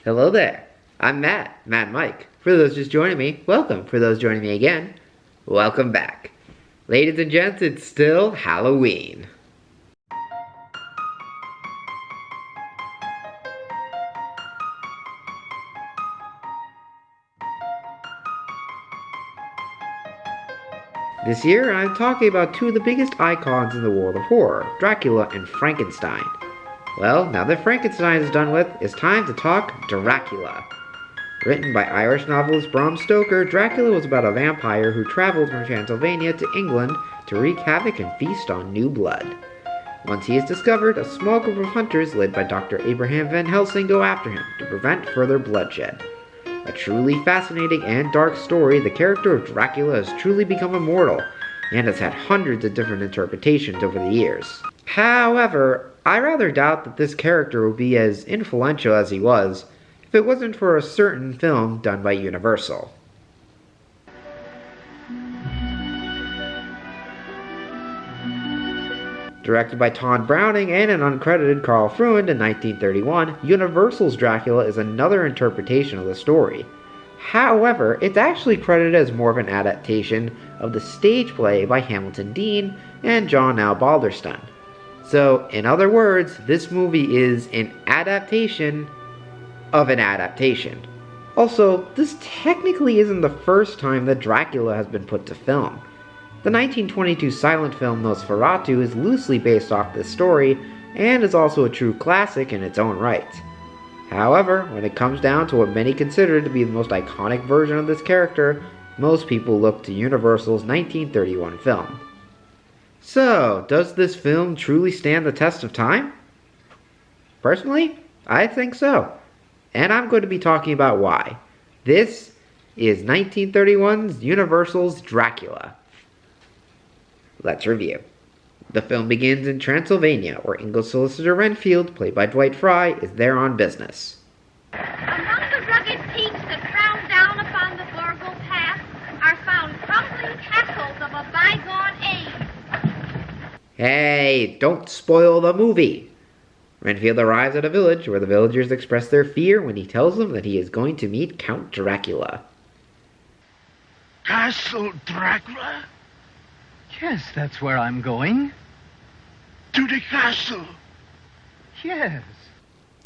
Hello there. I'm Matt Mike. For those just joining me, welcome. For those joining me again, welcome back. Ladies and gents, it's still Halloween. This year, I'm talking about two of the biggest icons in the world of horror, Dracula and Frankenstein. Well, now that Frankenstein is done with, it's time to talk Dracula. Written by Irish novelist Bram Stoker, Dracula was about a vampire who traveled from Transylvania to England to wreak havoc and feast on new blood. Once he is discovered, a small group of hunters led by Dr. Abraham Van Helsing go after him to prevent further bloodshed. A truly fascinating and dark story, the character of Dracula has truly become immortal and has had hundreds of different interpretations over the years. However, I rather doubt that this character would be as influential as he was if it wasn't for a certain film done by Universal. Directed by Todd Browning and an uncredited Carl Fruin in 1931, Universal's Dracula is another interpretation of the story. However, it's actually credited as more of an adaptation of the stage play by Hamilton Dean and John L. Balderston. So, in other words, this movie is an adaptation of an adaptation. Also, this technically isn't the first time that Dracula has been put to film. The 1922 silent film Nosferatu is loosely based off this story, and is also a true classic in its own right. However, when it comes down to what many consider to be the most iconic version of this character, most people look to Universal's 1931 film. So, does this film truly stand the test of time? Personally, I think so. And I'm going to be talking about why. This is 1931's Universal's Dracula. Let's review. The film begins in Transylvania, where English solicitor Renfield, played by Dwight Fry, is there on business. Among the rugged peaks that frown down upon the Borgo Pass are found crumbling castles of a bygone age. Hey, don't spoil the movie! Renfield arrives at a village where the villagers express their fear when he tells them that he is going to meet Count Dracula. Castle Dracula? Yes, that's where I'm going. To the castle? Yes.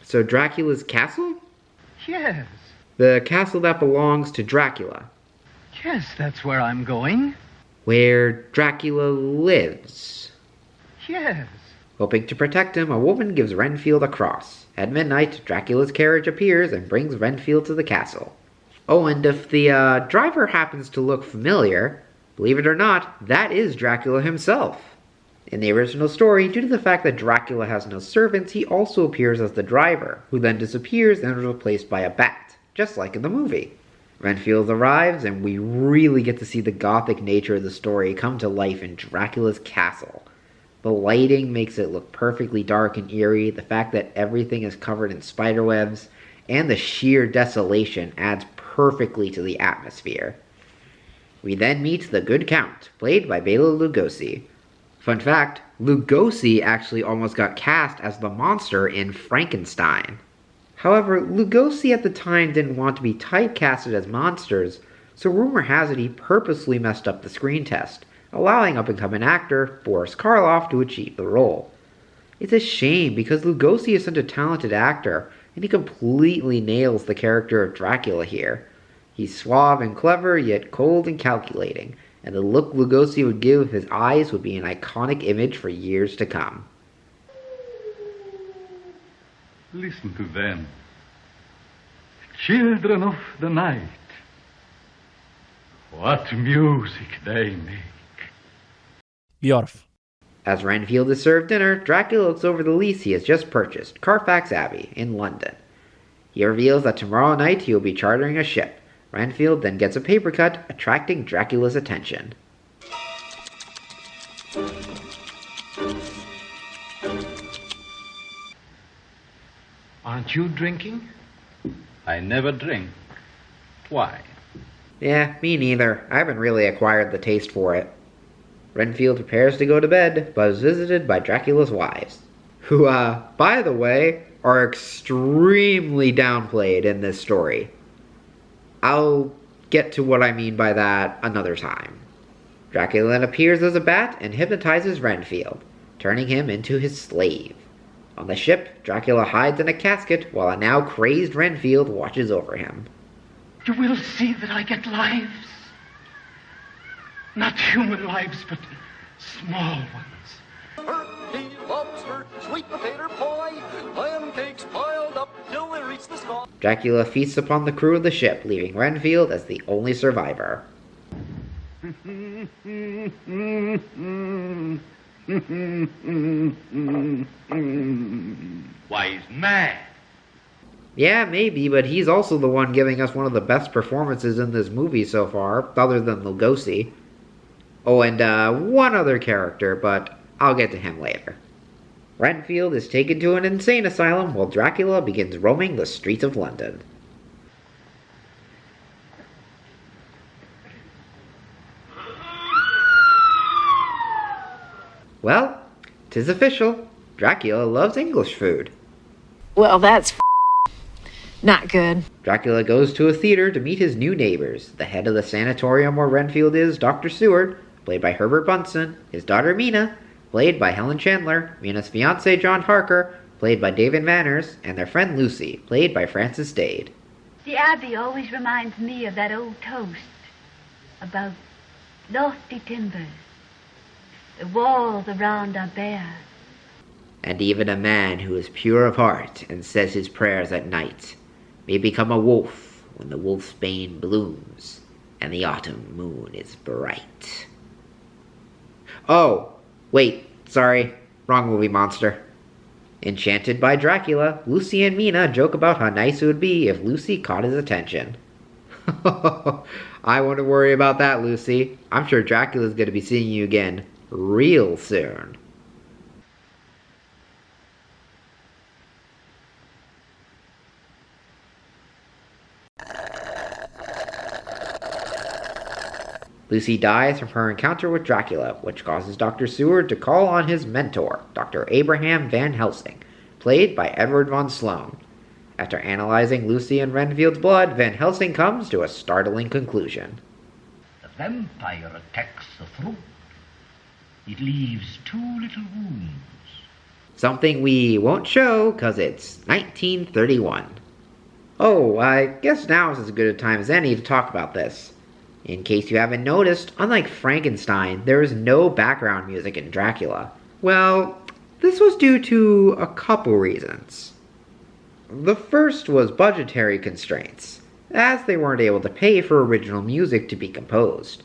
So Dracula's castle? Yes. The castle that belongs to Dracula. Yes, that's where I'm going. Where Dracula lives. Yes. Hoping to protect him, a woman gives Renfield a cross. At midnight, Dracula's carriage appears and brings Renfield to the castle. Oh, and if the driver happens to look familiar, believe it or not, that is Dracula himself. In the original story, due to the fact that Dracula has no servants, he also appears as the driver, who then disappears and is replaced by a bat, just like in the movie. Renfield arrives, and we really get to see the gothic nature of the story come to life in Dracula's castle. The lighting makes it look perfectly dark and eerie, the fact that everything is covered in spiderwebs, and the sheer desolation adds perfectly to the atmosphere. We then meet the Good Count, played by Bela Lugosi. Fun fact, Lugosi actually almost got cast as the monster in Frankenstein. However, Lugosi at the time didn't want to be typecasted as monsters, so rumor has it he purposely messed up the screen test, allowing up-and-coming actor Boris Karloff to achieve the role. It's a shame because Lugosi is such a talented actor, and he completely nails the character of Dracula here. He's suave and clever, yet cold and calculating, and the look Lugosi would give his eyes would be an iconic image for years to come. Listen to them. Children of the night. What music they make. Bjorf. As Renfield is served dinner, Dracula looks over the lease he has just purchased, Carfax Abbey, in London. He reveals that tomorrow night he will be chartering a ship. Renfield then gets a paper cut, attracting Dracula's attention. Aren't you drinking? I never drink. Why? Yeah, me neither. I haven't really acquired the taste for it. Renfield prepares to go to bed, but is visited by Dracula's wives, who, by the way, are extremely downplayed in this story. I'll get to what I mean by that another time. Dracula then appears as a bat and hypnotizes Renfield, turning him into his slave. On the ship, Dracula hides in a casket while a now crazed Renfield watches over him. You will see that I get lives. Not human lives, but small ones. He loves her, sweet potato pie, pancakes piled up till they reach the sky. Dracula feasts upon the crew of the ship, leaving Renfield as the only survivor. Why, he's mad. Yeah, maybe, but he's also the one giving us one of the best performances in this movie so far, other than Lugosi. Oh, and one other character, but I'll get to him later. Renfield is taken to an insane asylum while Dracula begins roaming the streets of London. Well, 'tis official. Dracula loves English food. Well, that's not good. Dracula goes to a theater to meet his new neighbors. The head of the sanatorium where Renfield is, Dr. Seward, played by Herbert Bunsen, his daughter Mina, played by Helen Chandler, Mina's fiancé John Harker, played by David Manners, and their friend Lucy, played by Frances Dade. The Abbey always reminds me of that old toast about lofty timbers. The walls around are bare. And even a man who is pure of heart and says his prayers at night may become a wolf when the wolf's bane blooms and the autumn moon is bright. Oh, wait, sorry, wrong movie, monster. Enchanted by Dracula, Lucy and Mina joke about how nice it would be if Lucy caught his attention. I wouldn't worry about that, Lucy. I'm sure Dracula's going to be seeing you again real soon. Lucy dies from her encounter with Dracula, which causes Dr. Seward to call on his mentor, Dr. Abraham Van Helsing, played by Edward von Sloan. After analyzing Lucy and Renfield's blood, Van Helsing comes to a startling conclusion. The vampire attacks the throat. It leaves 2 little wounds. Something we won't show, cause it's 1931. Oh, I guess now is as good a time as any to talk about this. In case you haven't noticed, unlike Frankenstein, there is no background music in Dracula. Well, this was due to a couple reasons. The first was budgetary constraints, as they weren't able to pay for original music to be composed.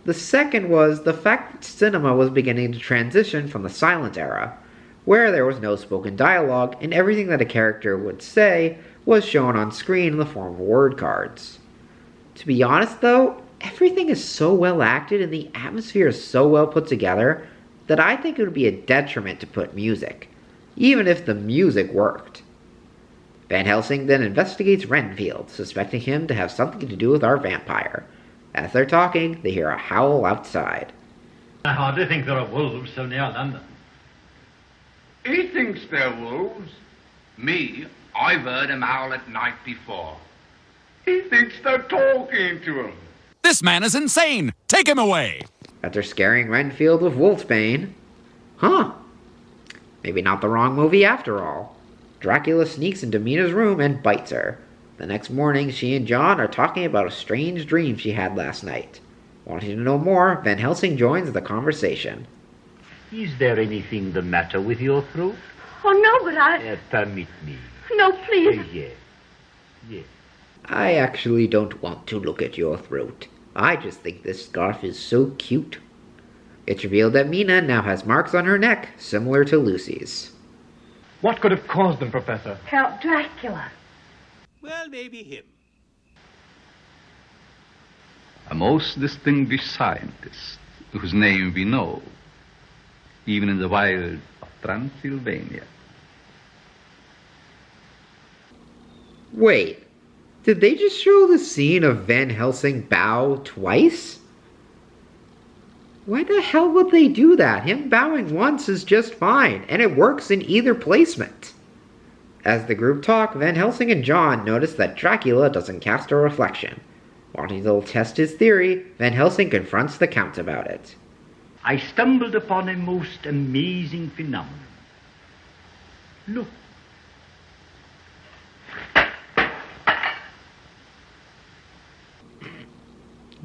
The second was the fact that cinema was beginning to transition from the silent era, where there was no spoken dialogue and everything that a character would say was shown on screen in the form of word cards. To be honest though, everything is so well acted and the atmosphere is so well put together that I think it would be a detriment to put music, even if the music worked. Van Helsing then investigates Renfield, suspecting him to have something to do with our vampire. As they're talking, they hear a howl outside. I hardly think there are wolves so near London. He thinks they're wolves. Me, I've heard him howl at night before. He thinks they're talking to him. This man is insane! Take him away! After scaring Renfield with Wolfsbane. Huh. Maybe not the wrong movie after all. Dracula sneaks into Mina's room and bites her. The next morning, she and John are talking about a strange dream she had last night. Wanting to know more, Van Helsing joins the conversation. Is there anything the matter with your throat? Oh, no, but I... Permit me. No, please. Yes. Yes. I actually don't want to look at your throat. I just think this scarf is so cute. It's revealed that Mina now has marks on her neck, similar to Lucy's. What could have caused them, Professor? Count Dracula. Well, maybe him. A most distinguished scientist, whose name we know, even in the wild of Transylvania. Wait, did they just show the scene of Van Helsing bow twice? Why the hell would they do that? Him bowing once is just fine, and it works in either placement. As the group talk, Van Helsing and John notice that Dracula doesn't cast a reflection. Wanting to test his theory, Van Helsing confronts the Count about it. I stumbled upon a most amazing phenomenon. Look.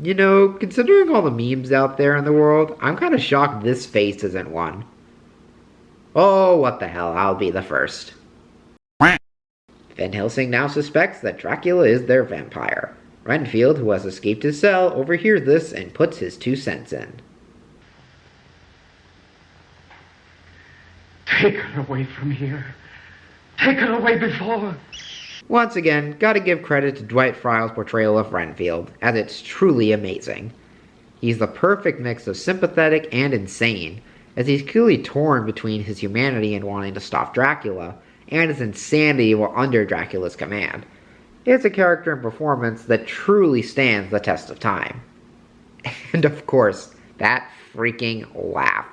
You know, considering all the memes out there in the world, I'm kind of shocked this face isn't one. Oh, what the hell, I'll be the first. Van Helsing now suspects that Dracula is their vampire. Renfield, who has escaped his cell, overhears this and puts his 2 cents in. Take her away from here. Take her away before. Once again, gotta give credit to Dwight Frye's portrayal of Renfield, as it's truly amazing. He's the perfect mix of sympathetic and insane, as he's clearly torn between his humanity and wanting to stop Dracula, and his insanity while under Dracula's command. It's a character and performance that truly stands the test of time. And of course, that freaking laugh.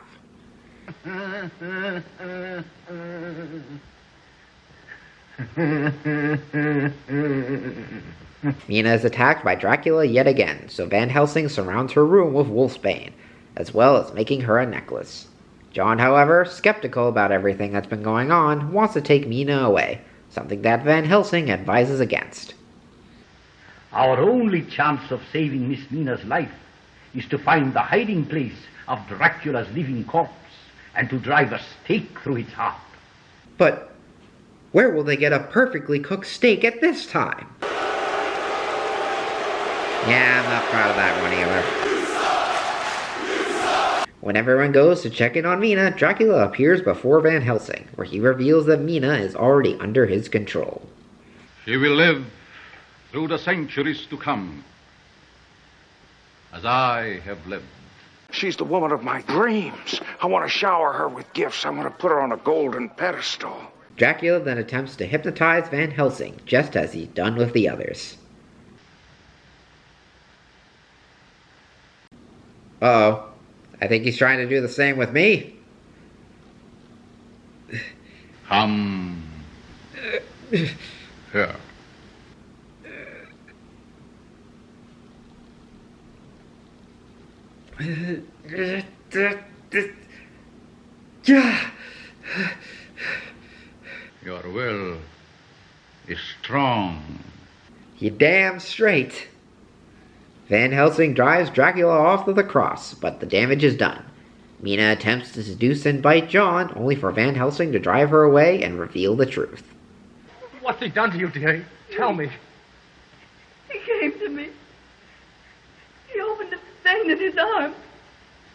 Mina is attacked by Dracula yet again, so Van Helsing surrounds her room with wolfsbane, as well as making her a necklace. John, however, skeptical about everything that's been going on, wants to take Mina away, something that Van Helsing advises against. Our only chance of saving Miss Mina's life is to find the hiding place of Dracula's living corpse and to drive a stake through its heart. But where will they get a perfectly cooked steak at this time? Yeah, I'm not proud of that one either. When everyone goes to check in on Mina, Dracula appears before Van Helsing, where he reveals that Mina is already under his control. She will live through the centuries to come, as I have lived. She's the woman of my dreams. I want to shower her with gifts. I want to put her on a golden pedestal. Dracula then attempts to hypnotize Van Helsing, just as he's done with the others. Uh-oh. I think he's trying to do the same with me. Come here. Your will is strong. You damn straight. Van Helsing drives Dracula off with a cross, but the damage is done. Mina attempts to seduce and bite John, only for Van Helsing to drive her away and reveal the truth. What's he done to you, dearie? Tell me. He came to me. He opened a vein in his arm,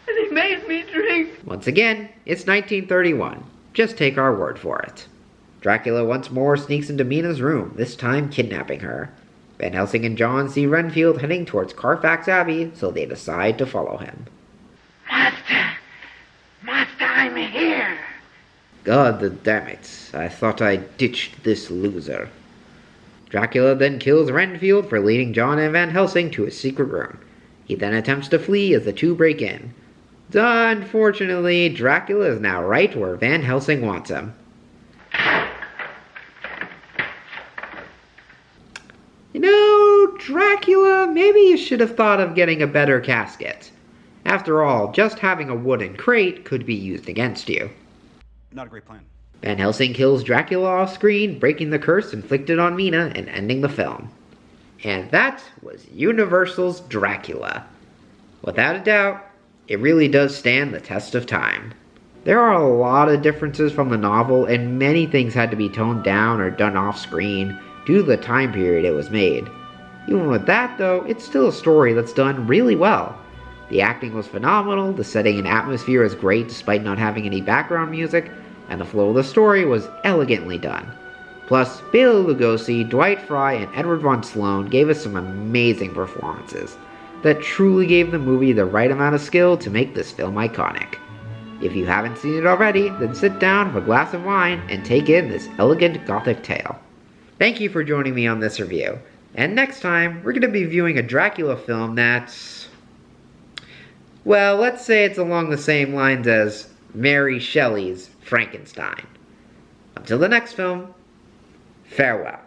and he made me drink. Once again, it's 1931. Just take our word for it. Dracula once more sneaks into Mina's room, this time kidnapping her. Van Helsing and John see Renfield heading towards Carfax Abbey, so they decide to follow him. Master, I'm here. God damn it, I thought I ditched this loser. Dracula then kills Renfield for leading John and Van Helsing to his secret room. He then attempts to flee as the two break in. Unfortunately, Dracula is now right where Van Helsing wants him. You know, Dracula, maybe you should have thought of getting a better casket. After all, just having a wooden crate could be used against you. Not a great plan. Van Helsing kills Dracula off screen, breaking the curse inflicted on Mina and ending the film. And that was Universal's Dracula. Without a doubt, it really does stand the test of time. There are a lot of differences from the novel, and many things had to be toned down or done off screen due to the time period it was made. Even with that, though, it's still a story that's done really well. The acting was phenomenal, the setting and atmosphere is great despite not having any background music, and the flow of the story was elegantly done. Plus, Bela Lugosi, Dwight Frye, and Edward Von Sloan gave us some amazing performances that truly gave the movie the right amount of skill to make this film iconic. If you haven't seen it already, then sit down with a glass of wine and take in this elegant gothic tale. Thank you for joining me on this review, and next time we're going to be viewing a Dracula film that's, well, let's say it's along the same lines as Mary Shelley's Frankenstein. Until the next film, Farewell.